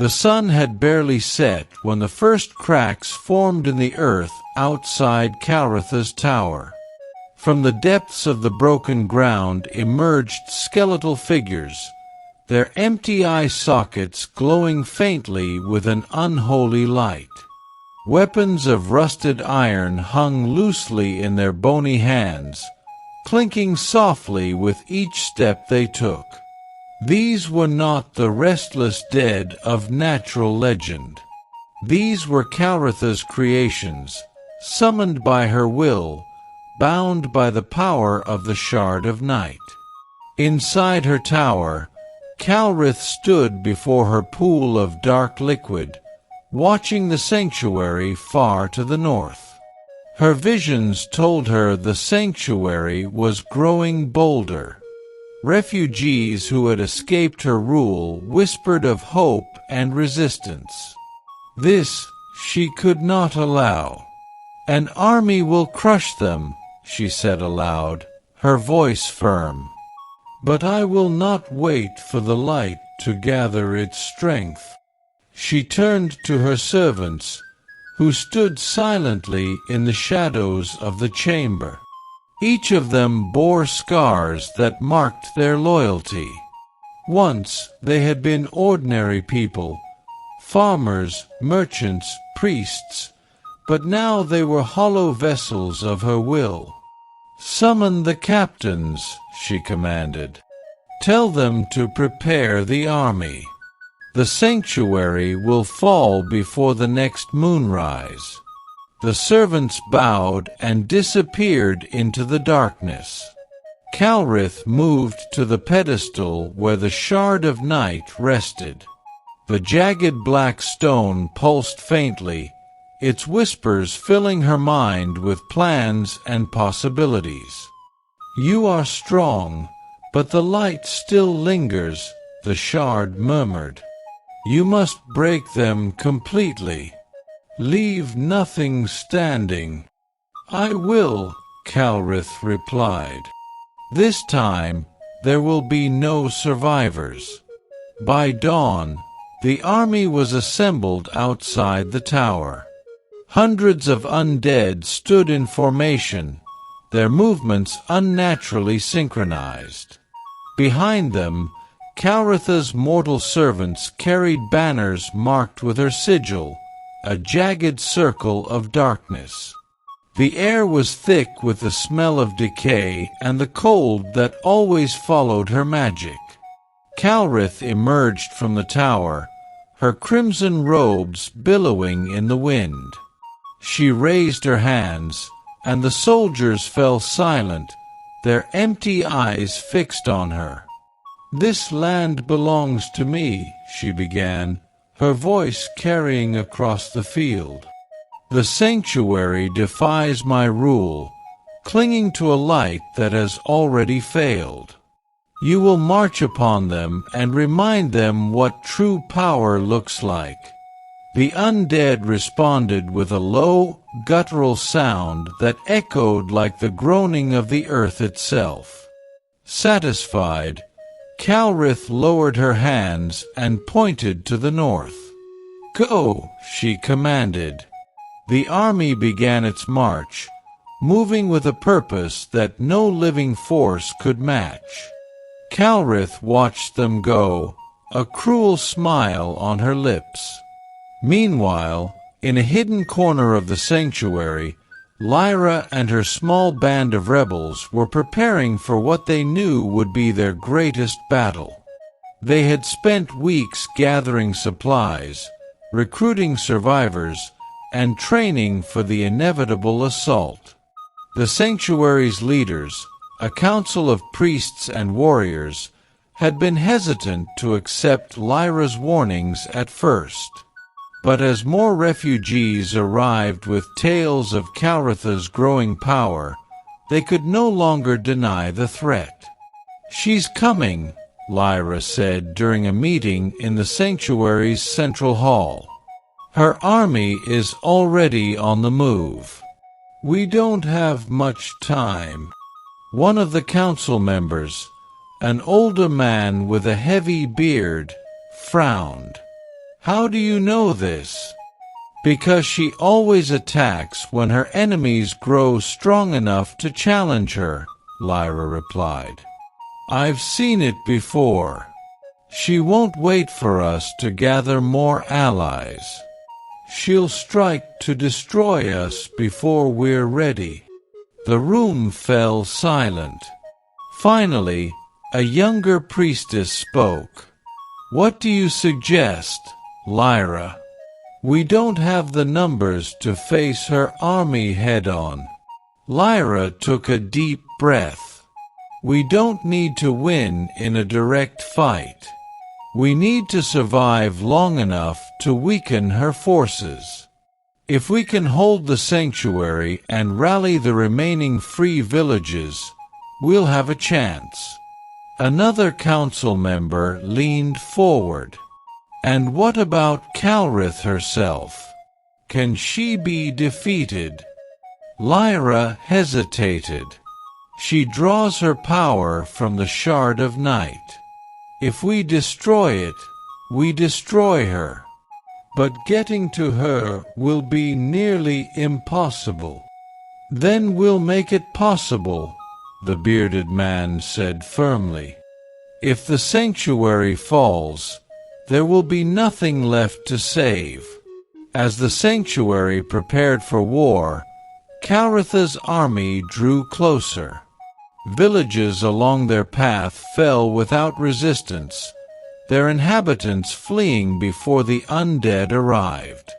The sun had barely set when the first cracks formed in the earth outside Calritha's tower. From the depths of the broken ground emerged skeletal figures, their empty eye sockets glowing faintly with an unholy light. Weapons of rusted iron hung loosely in their bony hands, clinking softly with each step they took. These were not the restless dead of natural legend. These were Calritha's creations, summoned by her will, bound by the power of the Shard of Night. Inside her tower, Calrith stood before her pool of dark liquid, watching the sanctuary far to the north. Her visions told her the sanctuary was growing bolder. Refugees who had escaped her rule whispered of hope and resistance. This she could not allow. "An army will crush them," she said aloud, her voice firm. "But I will not wait for the light to gather its strength." She turned to her servants, who stood silently in the shadows of the chamber. Each of them bore scars that marked their loyalty. Once they had been ordinary people, farmers, merchants, priests, but now they were hollow vessels of her will. "Summon the captains," she commanded. "Tell them to prepare the army. The sanctuary will fall before the next moonrise." The servants bowed and disappeared into the darkness. Calrith moved to the pedestal where the Shard of Night rested. The jagged black stone pulsed faintly, its whispers filling her mind with plans and possibilities. "You are strong, but the light still lingers," the Shard murmured. "You must break them completely. Leave nothing standing." "I will," Calrith replied. "This time there will be no survivors." By dawn, the army was assembled outside the tower. Hundreds of undead stood in formation, their movements unnaturally synchronized. Behind them, Calritha's mortal servants carried banners marked with her sigil, a jagged circle of darkness. The air was thick with the smell of decay and the cold that always followed her magic. Calrith emerged from the tower, her crimson robes billowing in the wind. She raised her hands, and the soldiers fell silent, their empty eyes fixed on her. "This land belongs to me," she began, her voice carrying across the field. "The sanctuary defies my rule, clinging to a light that has already failed. You will march upon them and remind them what true power looks like." The undead responded with a low, guttural sound that echoed like the groaning of the earth itself. Satisfied, Calrith lowered her hands and pointed to the north. "Go," she commanded. The army began its march, moving with a purpose that no living force could match. Calrith watched them go, a cruel smile on her lips. Meanwhile, in a hidden corner of the sanctuary, Lyra and her small band of rebels were preparing for what they knew would be their greatest battle. They had spent weeks gathering supplies, recruiting survivors, and training for the inevitable assault. The sanctuary's leaders, a council of priests and warriors, had been hesitant to accept Lyra's warnings at first. But as more refugees arrived with tales of Calritha's growing power, they could no longer deny the threat. "She's coming," Lyra said during a meeting in the sanctuary's central hall. "Her army is already on the move. We don't have much time." One of the council members, an older man with a heavy beard, frowned. How do you know this? Because she always attacks when her enemies grow strong enough to challenge her, Lyra replied. I've seen it before. She won't wait for us to gather more allies. She'll strike to destroy us before we're ready. The room fell silent. Finally, a younger priestess spoke. What do you suggest, Lyra? We don't have the numbers to face her army head-on. Lyra took a deep breath. We don't need to win in a direct fight. We need to survive long enough to weaken her forces. If we can hold the sanctuary and rally the remaining free villages, we'll have a chance. Another council member leaned forward. And what about Calrith herself? Can she be defeated? Lyra hesitated. She draws her power from the Shard of Night. If we destroy it, we destroy her. But getting to her will be nearly impossible. Then we'll make it possible, the bearded man said firmly. If the sanctuary falls, there will be nothing left to save. As the sanctuary prepared for war, Calritha's army drew closer. Villages along their path fell without resistance, their inhabitants fleeing before the undead arrived.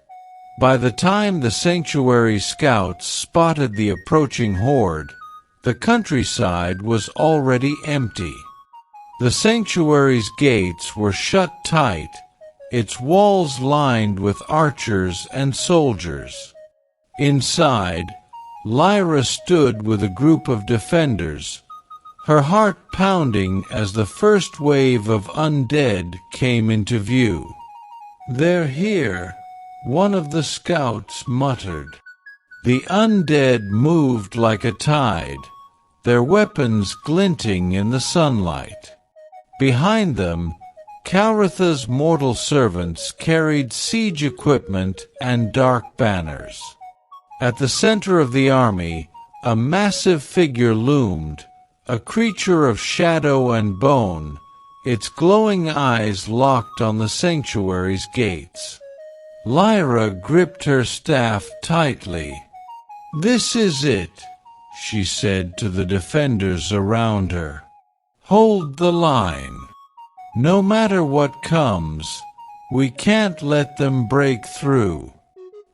By the time the sanctuary scouts spotted the approaching horde, the countryside was already empty. The sanctuary's gates were shut tight, its walls lined with archers and soldiers. Inside, Lyra stood with a group of defenders, her heart pounding as the first wave of undead came into view. They're here, one of the scouts muttered. The undead moved like a tide, their weapons glinting in the sunlight. Behind them, Calritha's mortal servants carried siege equipment and dark banners. At the center of the army, a massive figure loomed, a creature of shadow and bone, its glowing eyes locked on the sanctuary's gates. Lyra gripped her staff tightly. "This is it," she said to the defenders around her. "Hold the line. No matter what comes, we can't let them break through."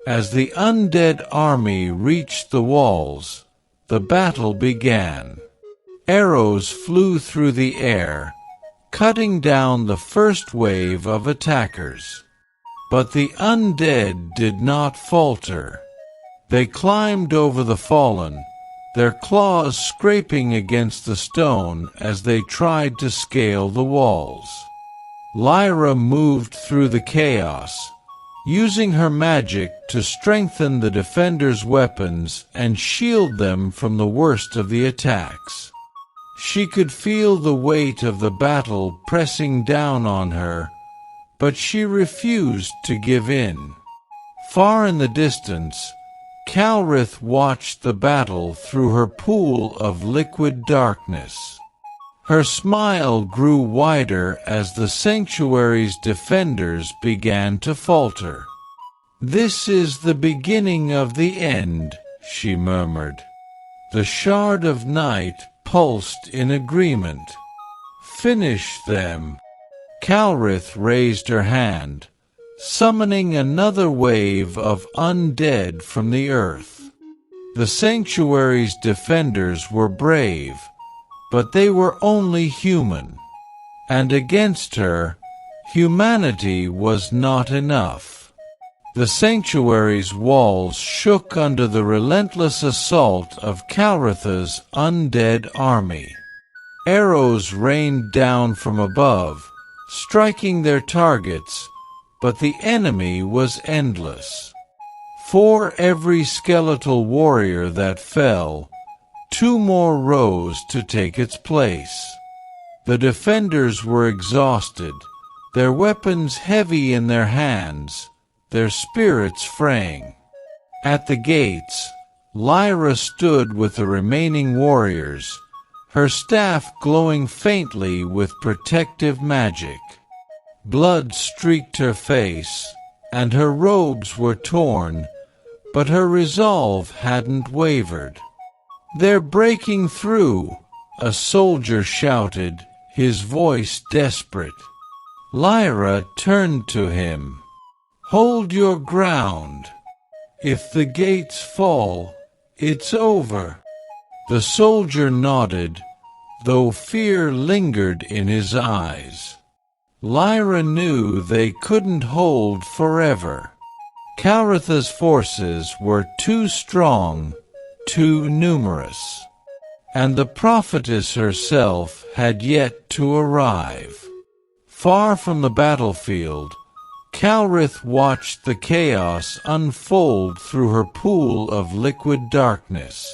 As the undead army reached the walls, the battle began. Arrows flew through the air, cutting down the first wave of attackers. But the undead did not falter. They climbed over the fallen, their claws scraping against the stone as they tried to scale the walls. Lyra moved through the chaos, using her magic to strengthen the defenders' weapons and shield them from the worst of the attacks. She could feel the weight of the battle pressing down on her, but she refused to give in. Far in the distance, Calrith watched the battle through her pool of liquid darkness. Her smile grew wider as the sanctuary's defenders began to falter. "This is the beginning of the end," she murmured. The Shard of Night pulsed in agreement. "Finish them." Calrith raised her hand, summoning another wave of undead from the earth. The sanctuary's defenders were brave, but they were only human. And against her, humanity was not enough. The sanctuary's walls shook under the relentless assault of Calritha's undead army. Arrows rained down from above, striking their targets, but the enemy was endless. For every skeletal warrior that fell, 2 more rose to take its place. The defenders were exhausted, their weapons heavy in their hands, their spirits fraying. At the gates, Lyra stood with the remaining warriors, her staff glowing faintly with protective magic. Blood streaked her face, and her robes were torn, but her resolve hadn't wavered. "They're breaking through," a soldier shouted, his voice desperate. Lyra turned to him. "Hold your ground. If the gates fall, it's over." The soldier nodded, though fear lingered in his eyes. Lyra knew they couldn't hold forever. Calritha's forces were too strong, too numerous. And the prophetess herself had yet to arrive. Far from the battlefield, Calrith watched the chaos unfold through her pool of liquid darkness.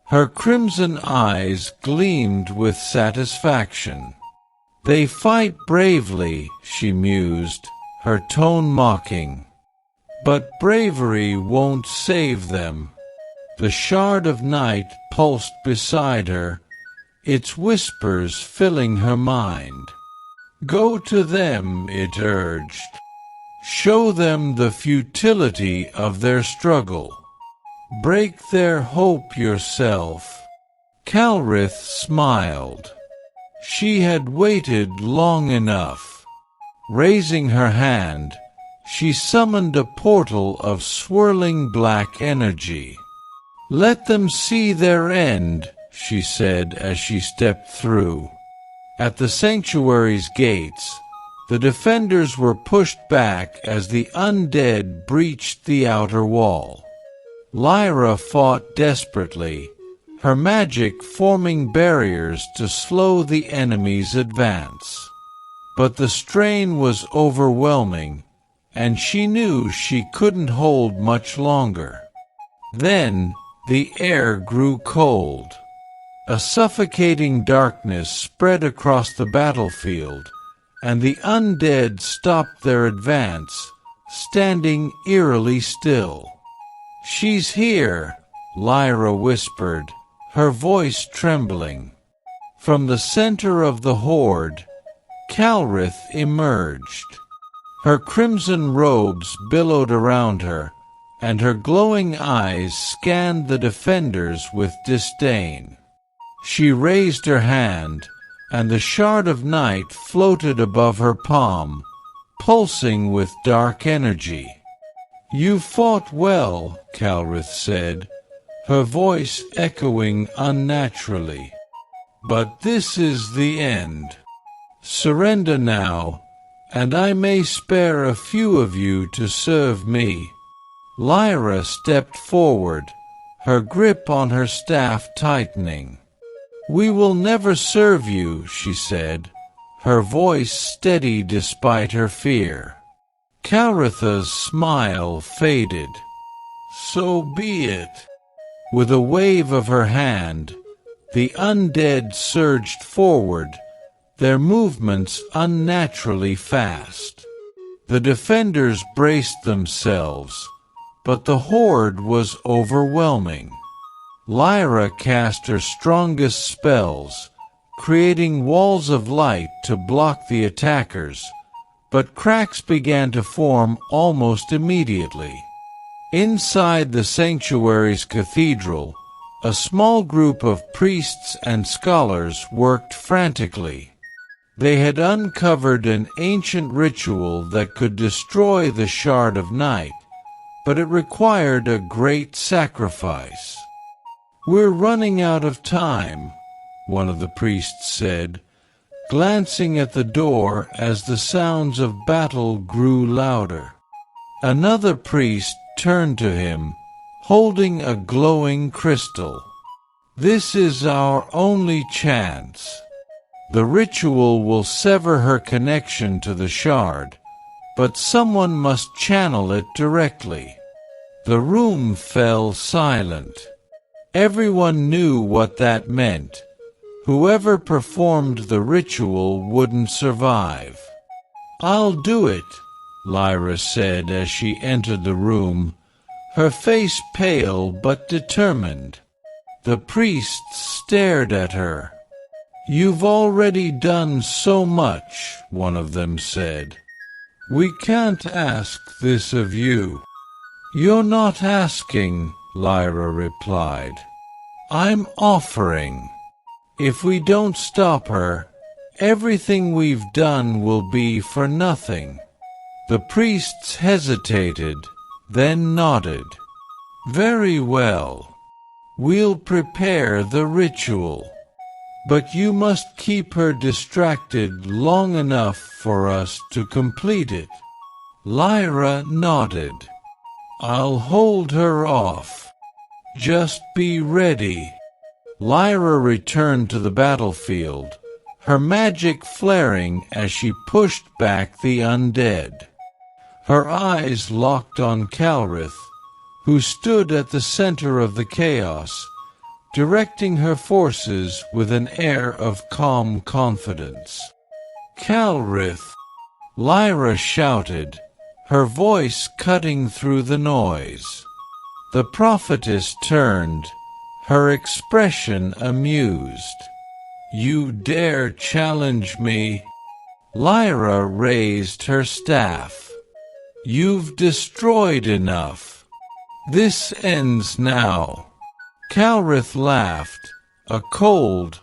Her crimson eyes gleamed with satisfaction. "They fight bravely," she mused, her tone mocking. "But bravery won't save them." The shard of night pulsed beside her, its whispers filling her mind. "Go to them," it urged. "Show them the futility of their struggle. Break their hope yourself." Calrith smiled. She had waited long enough. Raising her hand, she summoned a portal of swirling black energy. "Let them see their end," she said as she stepped through. At the sanctuary's gates, the defenders were pushed back as the undead breached the outer wall. Lyra fought desperately, her magic forming barriers to slow the enemy's advance. But the strain was overwhelming, and she knew she couldn't hold much longer. Then the air grew cold. A suffocating darkness spread across the battlefield, and the undead stopped their advance, standing eerily still. "She's here," Lyra whispered, her voice trembling. From the center of the horde, Calrith emerged. Her crimson robes billowed around her, and her glowing eyes scanned the defenders with disdain. She raised her hand, and the shard of night floated above her palm, pulsing with dark energy. "You fought well," Calrith said, her voice echoing unnaturally. "But this is the end. Surrender now, and I may spare a few of you to serve me." Lyra stepped forward, her grip on her staff tightening. "We will never serve you," she said, her voice steady despite her fear. Calritha's smile faded. "So be it." With a wave of her hand, the undead surged forward, their movements unnaturally fast. The defenders braced themselves, but the horde was overwhelming. Lyra cast her strongest spells, creating walls of light to block the attackers, but cracks began to form almost immediately. Inside the sanctuary's cathedral, a small group of priests and scholars worked frantically. They had uncovered an ancient ritual that could destroy the Shard of Night, but it required a great sacrifice. "We're running out of time," one of the priests said, glancing at the door as the sounds of battle grew louder. Another priest turned to him, holding a glowing crystal. "This is our only chance. The ritual will sever her connection to the shard, but someone must channel it directly." The room fell silent. Everyone knew what that meant. Whoever performed the ritual wouldn't survive. "I'll do it," Lyra said as she entered the room, her face pale but determined. The priests stared at her. "You've already done so much," one of them said. "We can't ask this of you." "You're not asking," Lyra replied. "I'm offering. If we don't stop her, everything we've done will be for nothing." The priests hesitated, then nodded. "Very well. We'll prepare the ritual. But you must keep her distracted long enough for us to complete it." Lyra nodded. "I'll hold her off. Just be ready." Lyra returned to the battlefield, her magic flaring as she pushed back the undead. Her eyes locked on Calrith, who stood at the center of the chaos, directing her forces with an air of calm confidence. "Calrith!" Lyra shouted, her voice cutting through the noise. The prophetess turned, her expression amused. "You dare challenge me?" Lyra raised her staff. "You've destroyed enough. This ends now." Calrith laughed, a cold,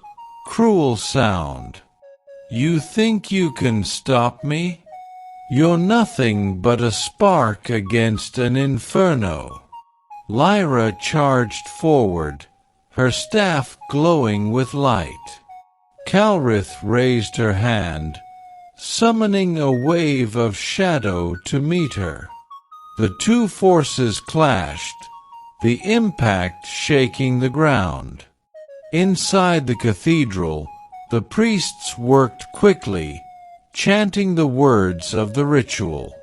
cruel sound. "You think you can stop me? You're nothing but a spark against an inferno." Lyra charged forward, her staff glowing with light. Calrith raised her hand, summoning a wave of shadow to meet her. The two forces clashed, the impact shaking the ground. Inside the cathedral, the priests worked quickly, chanting the words of the ritual.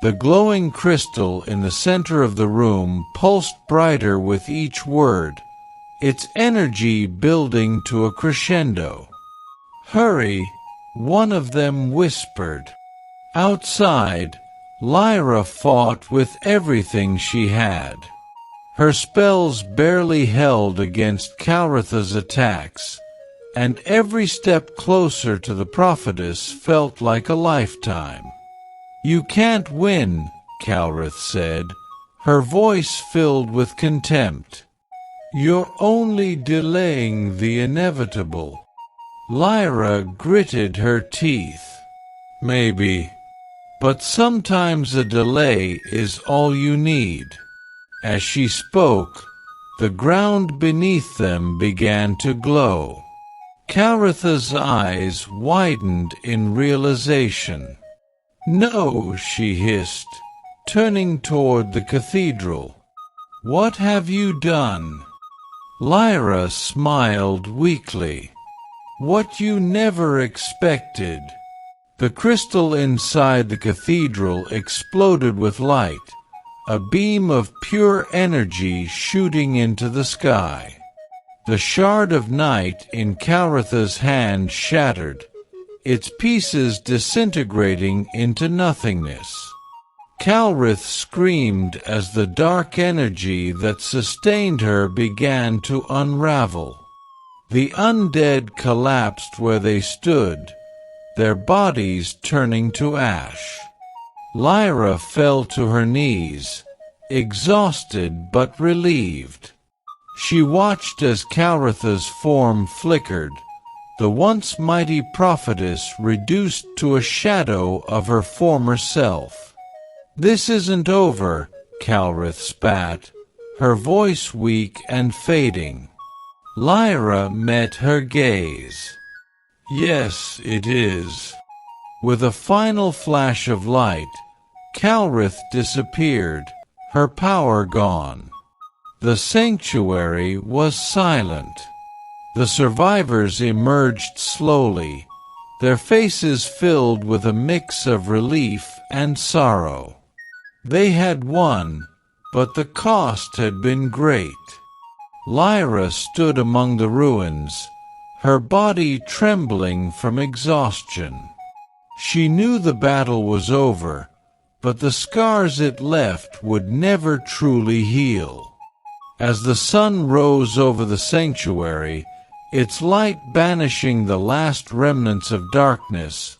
The glowing crystal in the center of the room pulsed brighter with each word, its energy building to a crescendo. "Hurry," one of them whispered. Outside, Lyra fought with everything she had. Her spells barely held against Calrith's attacks, and every step closer to the prophetess felt like a lifetime. "You can't win," Calrith said, her voice filled with contempt. "You're only delaying the inevitable." Lyra gritted her teeth. "Maybe. But sometimes a delay is all you need." As she spoke, the ground beneath them began to glow. Calrith's eyes widened in realization. "No," she hissed, turning toward the cathedral. "What have you done?" Lyra smiled weakly. "What you never expected." The crystal inside the cathedral exploded with light, a beam of pure energy shooting into the sky. The shard of night in Calrith's hand shattered, its pieces disintegrating into nothingness. Calrith screamed as the dark energy that sustained her began to unravel. The undead collapsed where they stood, their bodies turning to ash. Lyra fell to her knees, exhausted but relieved. She watched as Calrith's form flickered, the once mighty prophetess reduced to a shadow of her former self. "This isn't over," Calrith spat, her voice weak and fading. Lyra met her gaze. "Yes, it is." With a final flash of light, Calrith disappeared, her power gone. The sanctuary was silent. The survivors emerged slowly, their faces filled with a mix of relief and sorrow. They had won, but the cost had been great. Lyra stood among the ruins, her body trembling from exhaustion. She knew the battle was over, but the scars it left would never truly heal. As the sun rose over the sanctuary, its light banishing the last remnants of darkness,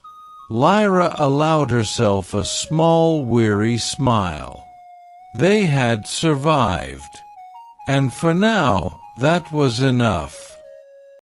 Lyra allowed herself a small, weary smile. They had survived. And for now, that was enough.